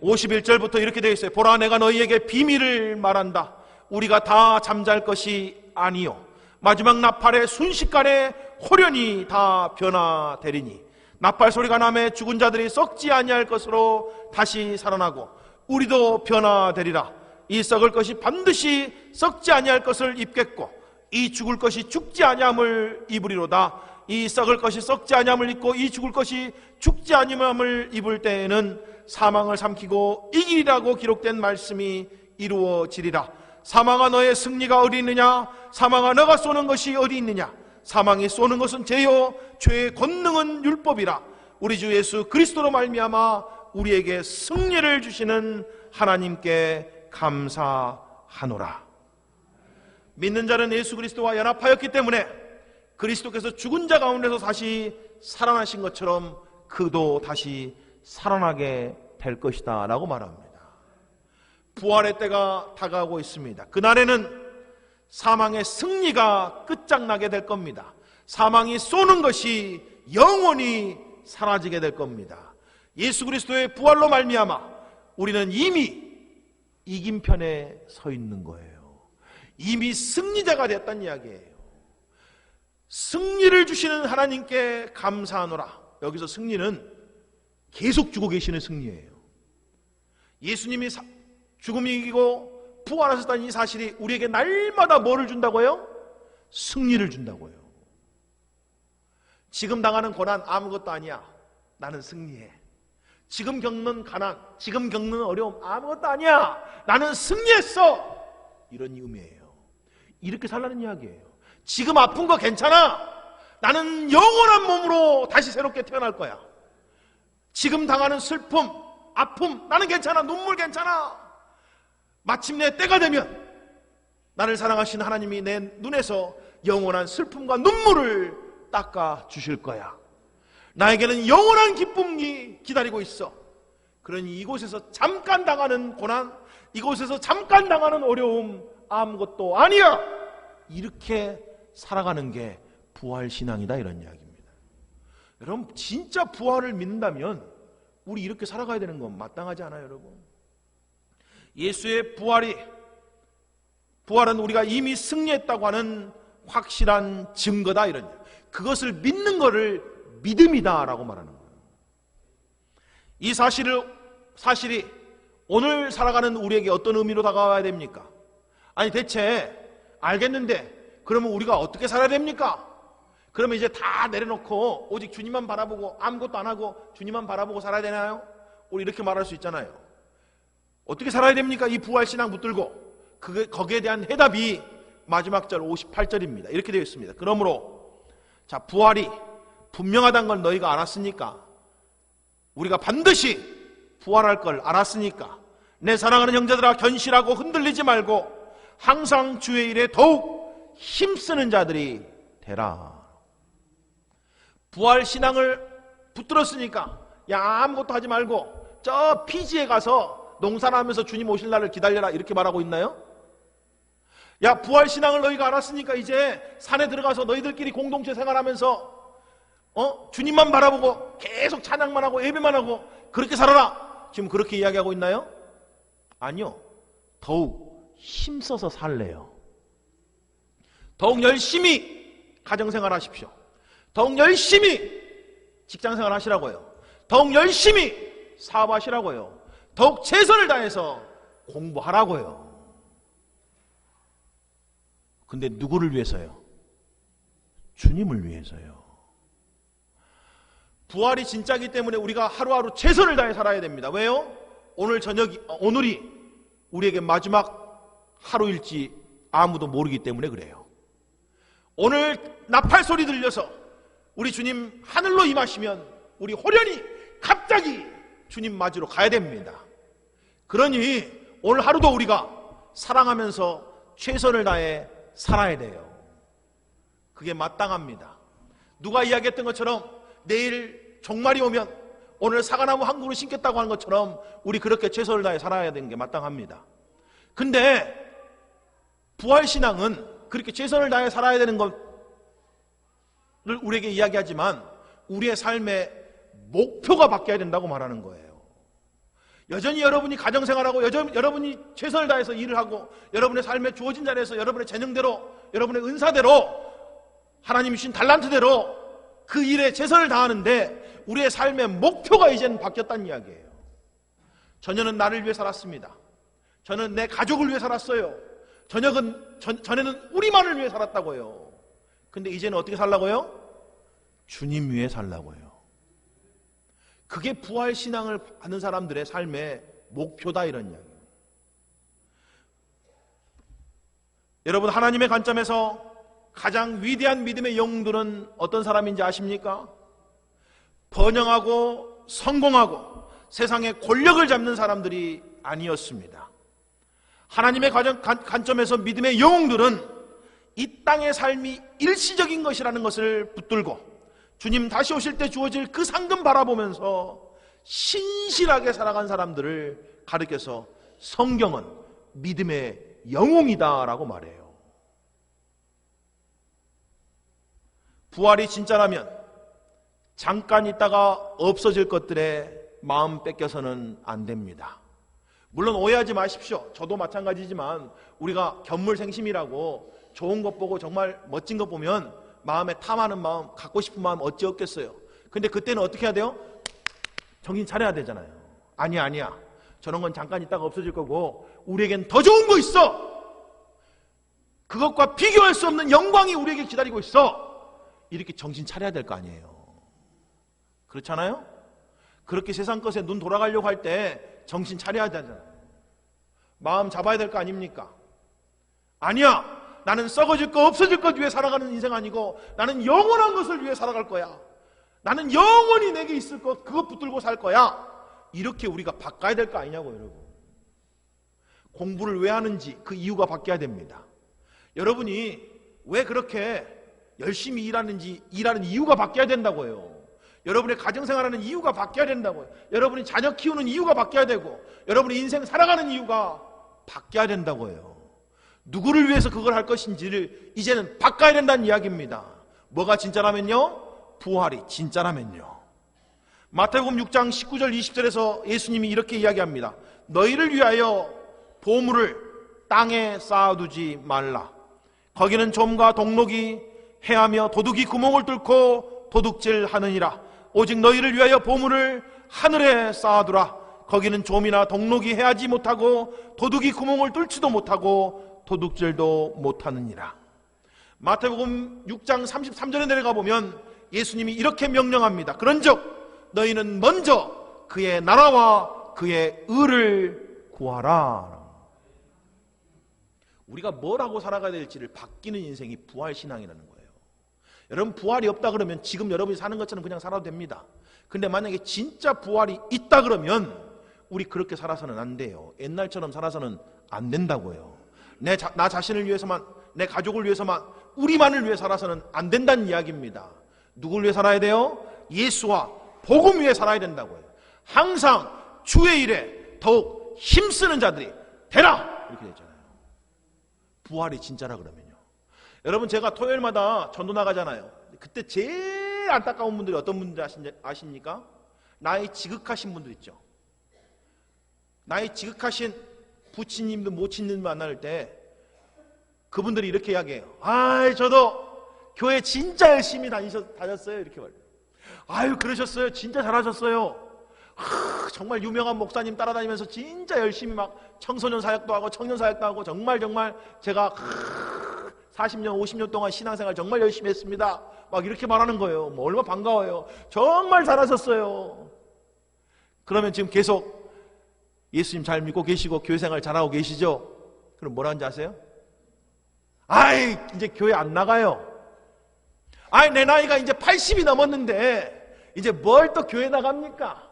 A: 51절부터 이렇게 되어 있어요. 보라, 내가 너희에게 비밀을 말한다. 우리가 다 잠잘 것이 아니요 마지막 나팔의 순식간에 호련히 다 변화되리니 나팔 소리가 나매 죽은 자들이 썩지 아니할 것으로 다시 살아나고 우리도 변화되리라. 이 썩을 것이 반드시 썩지 아니할 것을 입겠고 이 죽을 것이 죽지 아니함을 입으리로다. 이 썩을 것이 썩지 아니함을 입고 이 죽을 것이 죽지 아니함을 입을 때에는 사망을 삼키고 이기리라고 기록된 말씀이 이루어지리라. 사망아, 너의 승리가 어디 있느냐? 사망아, 너가 쏘는 것이 어디 있느냐? 사망이 쏘는 것은 죄요 죄의 권능은 율법이라. 우리 주 예수 그리스도로 말미암아 우리에게 승리를 주시는 하나님께 감사하노라. 믿는 자는 예수 그리스도와 연합하였기 때문에 그리스도께서 죽은 자 가운데서 다시 살아나신 것처럼 그도 다시 살아나게 될 것이다 라고 말합니다. 부활의 때가 다가오고 있습니다. 그날에는 사망의 승리가 끝장나게 될 겁니다. 사망이 쏘는 것이 영원히 사라지게 될 겁니다. 예수 그리스도의 부활로 말미암아 우리는 이미 이긴 편에 서 있는 거예요. 이미 승리자가 됐다는 이야기예요. 승리를 주시는 하나님께 감사하노라. 여기서 승리는 계속 주고 계시는 승리예요. 예수님이 죽음이 이기고 부활하셨다는 이 사실이 우리에게 날마다 뭐를 준다고요? 승리를 준다고요. 지금 당하는 고난 아무것도 아니야. 나는 승리해. 지금 겪는 가난, 지금 겪는 어려움 아무것도 아니야. 나는 승리했어. 이런 의미예요. 이렇게 살라는 이야기예요. 지금 아픈 거 괜찮아. 나는 영원한 몸으로 다시 새롭게 태어날 거야. 지금 당하는 슬픔, 아픔 나는 괜찮아. 눈물 괜찮아. 마침내 때가 되면 나를 사랑하신 하나님이 내 눈에서 영원한 슬픔과 눈물을 닦아 주실 거야. 나에게는 영원한 기쁨이 기다리고 있어. 그러니 이곳에서 잠깐 당하는 고난, 이곳에서 잠깐 당하는 어려움 아무것도 아니야. 이렇게 살아가는 게 부활신앙이다, 이런 이야기입니다. 여러분, 진짜 부활을 믿는다면 우리 이렇게 살아가야 되는 건 마땅하지 않아요, 여러분? 예수의 부활은 우리가 이미 승리했다고 하는 확실한 증거다, 이런 이야기. 그것을 믿는 것을 믿음이다 라고 말하는 거예요. 이 사실이 오늘 살아가는 우리에게 어떤 의미로 다가와야 됩니까? 아니 대체 알겠는데 그러면 우리가 어떻게 살아야 됩니까? 그러면 이제 다 내려놓고 오직 주님만 바라보고 아무것도 안 하고 주님만 바라보고 살아야 되나요? 우리 이렇게 말할 수 있잖아요. 어떻게 살아야 됩니까? 이 부활신앙 붙들고 거기에 대한 해답이 마지막 절 58절입니다. 이렇게 되어 있습니다. 그러므로 자, 부활이 분명하다는 걸 너희가 알았으니까, 우리가 반드시 부활할 걸 알았으니까 내 사랑하는 형제들아, 견실하고 흔들리지 말고 항상 주의 일에 더욱 힘쓰는 자들이 되라. 부활신앙을 붙들었으니까 야, 아무것도 하지 말고 저 피지에 가서 농사나면서 주님 오실 날을 기다려라, 이렇게 말하고 있나요? 야, 부활신앙을 너희가 알았으니까 이제 산에 들어가서 너희들끼리 공동체 생활하면서 주님만 바라보고 계속 찬양만 하고 예배만 하고 그렇게 살아라. 지금 그렇게 이야기하고 있나요? 아니요. 더욱 힘써서 살래요. 더욱 열심히 가정생활 하십시오. 더욱 열심히 직장생활 하시라고요. 더욱 열심히 사업하시라고요. 더욱 최선을 다해서 공부하라고요. 근데 누구를 위해서요? 주님을 위해서요. 부활이 진짜이기 때문에 우리가 하루하루 최선을 다해 살아야 됩니다. 왜요? 오늘이 우리에게 마지막 하루일지 아무도 모르기 때문에 그래요. 오늘 나팔 소리 들려서 우리 주님 하늘로 임하시면 우리 호련히 갑자기 주님 맞으러 가야 됩니다. 그러니 오늘 하루도 우리가 사랑하면서 최선을 다해 살아야 돼요. 그게 마땅합니다. 누가 이야기했던 것처럼 내일 종말이 오면 오늘 사과나무 한 그루 심겠다고 하는 것처럼 우리 그렇게 최선을 다해 살아야 되는 게 마땅합니다. 근데 부활신앙은 그렇게 최선을 다해 살아야 되는 것을 우리에게 이야기하지만 우리의 삶의 목표가 바뀌어야 된다고 말하는 거예요. 여전히 여러분이 가정생활하고 여러분이 최선을 다해서 일을 하고 여러분의 삶에 주어진 자리에서 여러분의 재능대로 여러분의 은사대로 하나님이 주신 달란트대로 그 일에 최선을 다하는데 우리의 삶의 목표가 이제는 바뀌었다는 이야기예요. 전에는 나를 위해 살았습니다. 저는 내 가족을 위해 살았어요. 전에는 우리만을 위해 살았다고요. 근데 이제는 어떻게 살라고요? 주님 위해 살라고요. 그게 부활신앙을 하는 사람들의 삶의 목표다 이런 이야기예요. 여러분 하나님의 관점에서 가장 위대한 믿음의 영웅들은 어떤 사람인지 아십니까? 번영하고 성공하고 세상의 권력을 잡는 사람들이 아니었습니다. 하나님의 관점에서 믿음의 영웅들은 이 땅의 삶이 일시적인 것이라는 것을 붙들고 주님 다시 오실 때 주어질 그 상금 바라보면서 신실하게 살아간 사람들을 가르쳐서 성경은 믿음의 영웅이다라고 말해요. 부활이 진짜라면 잠깐 있다가 없어질 것들에 마음 뺏겨서는 안 됩니다. 물론 오해하지 마십시오. 저도 마찬가지지만 우리가 견물생심이라고 좋은 것 보고 정말 멋진 것 보면 마음에 탐하는 마음, 갖고 싶은 마음 어찌 없겠어요. 근데 그때는 어떻게 해야 돼요? 정신 차려야 되잖아요. 아니야. 저런 건 잠깐 있다가 없어질 거고 우리에겐 더 좋은 거 있어. 그것과 비교할 수 없는 영광이 우리에게 기다리고 있어. 이렇게 정신 차려야 될 거 아니에요. 그렇잖아요? 그렇게 세상 것에 눈 돌아가려고 할 때 정신 차려야 되잖아요. 마음 잡아야 될 거 아닙니까? 아니야. 나는 썩어질 거 없어질 것 위해 살아가는 인생 아니고 나는 영원한 것을 위해 살아갈 거야. 나는 영원히 내게 있을 것 그것 붙들고 살 거야. 이렇게 우리가 바꿔야 될 거 아니냐고 여러분. 공부를 왜 하는지 그 이유가 바뀌어야 됩니다. 여러분이 왜 그렇게 열심히 일하는지 일하는 이유가 바뀌어야 된다고요. 여러분의 가정생활하는 이유가 바뀌어야 된다고요. 여러분이 자녀 키우는 이유가 바뀌어야 되고 여러분의 인생 살아가는 이유가 바뀌어야 된다고요. 누구를 위해서 그걸 할 것인지를 이제는 바꿔야 된다는 이야기입니다. 뭐가 진짜라면요? 부활이 진짜라면요. 마태복음 6장 19절 20절에서 예수님이 이렇게 이야기합니다. 너희를 위하여 보물을 땅에 쌓아두지 말라. 거기는 좀과 동록이 해하며 도둑이 구멍을 뚫고 도둑질하느니라. 오직 너희를 위하여 보물을 하늘에 쌓아두라. 거기는 좀이나 동록이 해하지 못하고 도둑이 구멍을 뚫지도 못하고 도둑질도 못하느니라. 마태복음 6장 33절에 내려가 보면 예수님이 이렇게 명령합니다. 그런즉 너희는 먼저 그의 나라와 그의 의를 구하라. 우리가 뭘 하고 살아가야 될지를 바뀌는 인생이 부활신앙이라는 거예요. 여러분 부활이 없다 그러면 지금 여러분이 사는 것처럼 그냥 살아도 됩니다. 근데 만약에 진짜 부활이 있다 그러면 우리 그렇게 살아서는 안 돼요. 옛날처럼 살아서는 안 된다고요. 나 자신을 위해서만, 내 가족을 위해서만, 우리만을 위해 살아서는 안 된다는 이야기입니다. 누굴 위해 살아야 돼요? 예수와 복음 위해 살아야 된다고요. 항상 주의 일에 더욱 힘쓰는 자들이 되라! 이렇게 되잖아요. 부활이 진짜라 그러면요. 여러분 제가 토요일마다 전도 나가잖아요. 그때 제일 제일 안타까운 분들이 어떤 분들 아십니까? 나이 지극하신 분들 있죠. 나이 지극하신 부친님들 모친님 만날 때 그분들이 이렇게 이야기해요. 저도 교회 진짜 열심히 다녔어요. 이렇게 말해요. 아유 그러셨어요. 진짜 잘하셨어요. 정말 유명한 목사님 따라다니면서 진짜 열심히 막 청소년 사역도 하고 청년 사역도 하고 정말 제가 40년 50년 동안 신앙생활 정말 열심히 했습니다. 막 이렇게 말하는 거예요. 뭐 얼마나 반가워요. 정말 잘하셨어요. 그러면 지금 계속 예수님 잘 믿고 계시고 교회생활 잘하고 계시죠? 그럼 뭐라는지 아세요? 이제 교회 안 나가요. 내 나이가 이제 80이 넘었는데 이제 뭘 또 교회 나갑니까?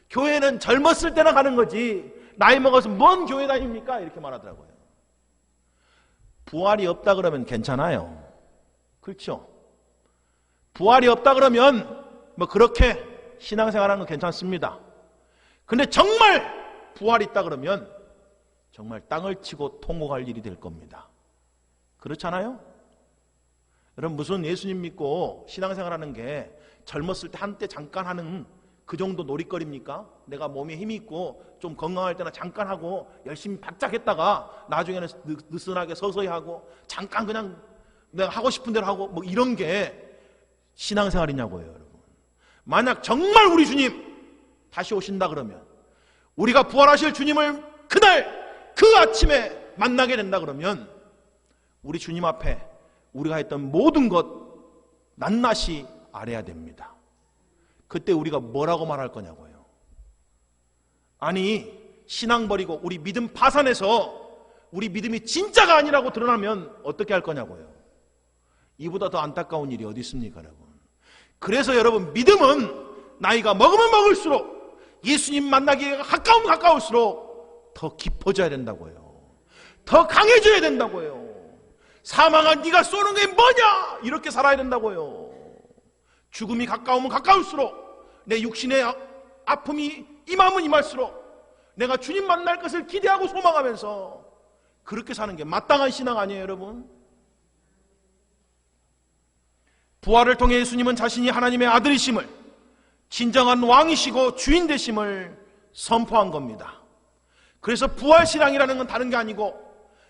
A: 교회는 젊었을 때나 가는 거지 나이 먹어서 뭔 교회 다닙니까? 이렇게 말하더라고요. 부활이 없다 그러면 괜찮아요. 그렇죠? 부활이 없다 그러면 뭐 그렇게 신앙생활하는 건 괜찮습니다. 근데 정말 부활이 있다 그러면 정말 땅을 치고 통곡할 일이 될 겁니다. 그렇잖아요? 여러분 무슨 예수님 믿고 신앙생활하는 게 젊었을 때 한때 잠깐 하는 그 정도 놀이거리입니까? 내가 몸에 힘이 있고 좀 건강할 때나 잠깐 하고 열심히 바짝 했다가 나중에는 느슨하게 서서히 하고 잠깐 그냥 내가 하고 싶은 대로 하고 뭐 이런 게 신앙생활이냐고요. 여러분 만약 정말 우리 주님 다시 오신다 그러면 우리가 부활하실 주님을 그날 그 아침에 만나게 된다 그러면 우리 주님 앞에 우리가 했던 모든 것 낱낱이 알아야 됩니다. 그때 우리가 뭐라고 말할 거냐고요. 아니 신앙 버리고 우리 믿음 파산해서 우리 믿음이 진짜가 아니라고 드러나면 어떻게 할 거냐고요. 이보다 더 안타까운 일이 어디 있습니까 여러분. 그래서 여러분 믿음은 나이가 먹으면 먹을수록 예수님 만나기가 가까우면 가까울수록 더 깊어져야 된다고요. 더 강해져야 된다고요. 사망한 네가 쏘는 게 뭐냐 이렇게 살아야 된다고요. 죽음이 가까우면 가까울수록 내 육신의 아픔이 임하면 임할수록 내가 주님 만날 것을 기대하고 소망하면서 그렇게 사는 게 마땅한 신앙 아니에요 여러분. 부활을 통해 예수님은 자신이 하나님의 아들이심을 진정한 왕이시고 주인 되심을 선포한 겁니다. 그래서 부활신앙이라는 건 다른 게 아니고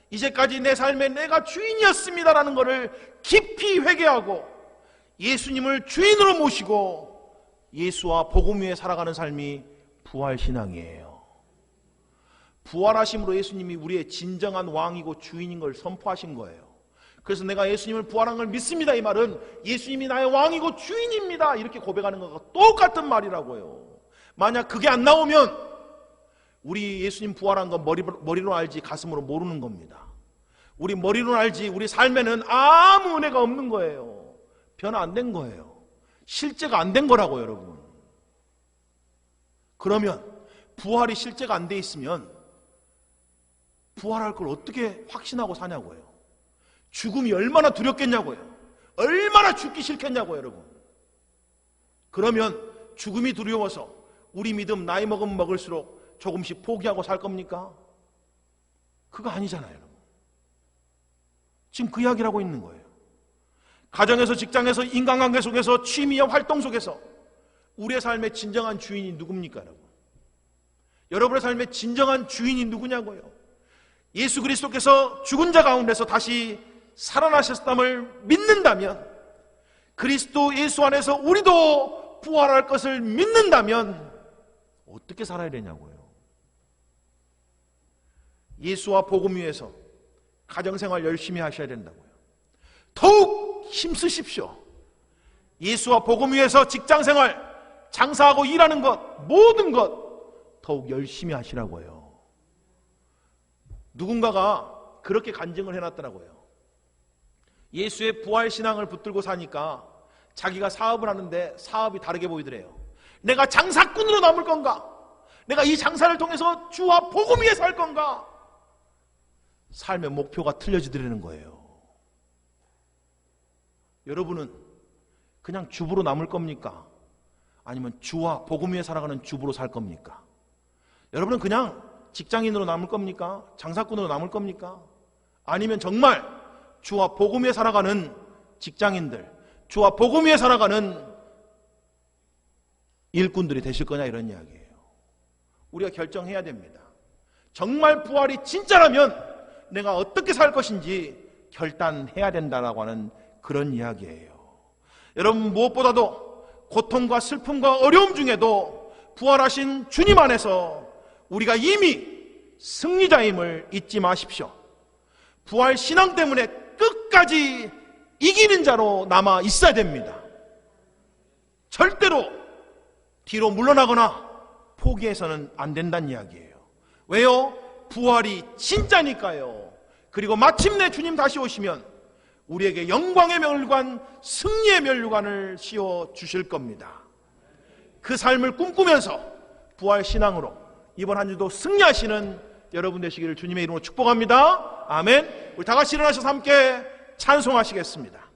A: 이제까지 내 삶에 내가 주인이었습니다라는 것을 깊이 회개하고 예수님을 주인으로 모시고 예수와 복음 위에 살아가는 삶이 부활신앙이에요. 부활하심으로 예수님이 우리의 진정한 왕이고 주인인 걸 선포하신 거예요. 그래서 내가 예수님을 부활한 걸 믿습니다 이 말은 예수님이 나의 왕이고 주인입니다 이렇게 고백하는 것과 똑같은 말이라고요. 만약 그게 안 나오면 우리 예수님 부활한 건 머리로 알지 가슴으로 모르는 겁니다. 우리 머리로 알지 우리 삶에는 아무 은혜가 없는 거예요. 변화 안 된 거예요. 실제가 안 된 거라고요 여러분. 그러면 부활이 실제가 안 돼 있으면 부활할 걸 어떻게 확신하고 사냐고요. 죽음이 얼마나 두렵겠냐고요. 얼마나 죽기 싫겠냐고요 여러분. 그러면 죽음이 두려워서 우리 믿음 나이 먹으면 먹을수록 조금씩 포기하고 살 겁니까? 그거 아니잖아요 여러분. 지금 그 이야기를 하고 있는 거예요. 가정에서 직장에서 인간관계 속에서 취미와 활동 속에서 우리의 삶의 진정한 주인이 누굽니까 여러분? 여러분의 삶의 진정한 주인이 누구냐고요. 예수 그리스도께서 죽은 자 가운데서 다시 살아나셨음을 믿는다면 그리스도 예수 안에서 우리도 부활할 것을 믿는다면 어떻게 살아야 되냐고요. 예수와 복음 위에서 가정생활 열심히 하셔야 된다고요. 더욱 힘쓰십시오. 예수와 복음 위에서 직장생활, 장사하고 일하는 것, 모든 것 더욱 열심히 하시라고요. 누군가가 그렇게 간증을 해놨더라고요. 예수의 부활신앙을 붙들고 사니까 자기가 사업을 하는데 사업이 다르게 보이더래요. 내가 장사꾼으로 남을 건가? 내가 이 장사를 통해서 주와 복음 위에 살 건가? 삶의 목표가 틀려지더라는 거예요. 여러분은 그냥 주부로 남을 겁니까? 아니면 주와 복음 위에 살아가는 주부로 살 겁니까? 여러분은 그냥 직장인으로 남을 겁니까? 장사꾼으로 남을 겁니까? 아니면 정말 주와 복음 위에 살아가는 직장인들, 주와 복음 위에 살아가는 일꾼들이 되실 거냐 이런 이야기예요. 우리가 결정해야 됩니다. 정말 부활이 진짜라면 내가 어떻게 살 것인지 결단해야 된다라고 하는 그런 이야기예요. 여러분, 무엇보다도 고통과 슬픔과 어려움 중에도 부활하신 주님 안에서 우리가 이미 승리자임을 잊지 마십시오. 부활 신앙 때문에 끝까지 이기는 자로 남아 있어야 됩니다. 절대로 뒤로 물러나거나 포기해서는 안 된다는 이야기예요. 왜요? 부활이 진짜니까요. 그리고 마침내 주님 다시 오시면 우리에게 영광의 멸관, 승리의 멸관을 씌워 주실 겁니다. 그 삶을 꿈꾸면서 부활 신앙으로 이번 한 주도 승리하시는 여러분 되시기를 주님의 이름으로 축복합니다. 아멘. 우리 다 같이 일어나셔서 함께 찬송하시겠습니다.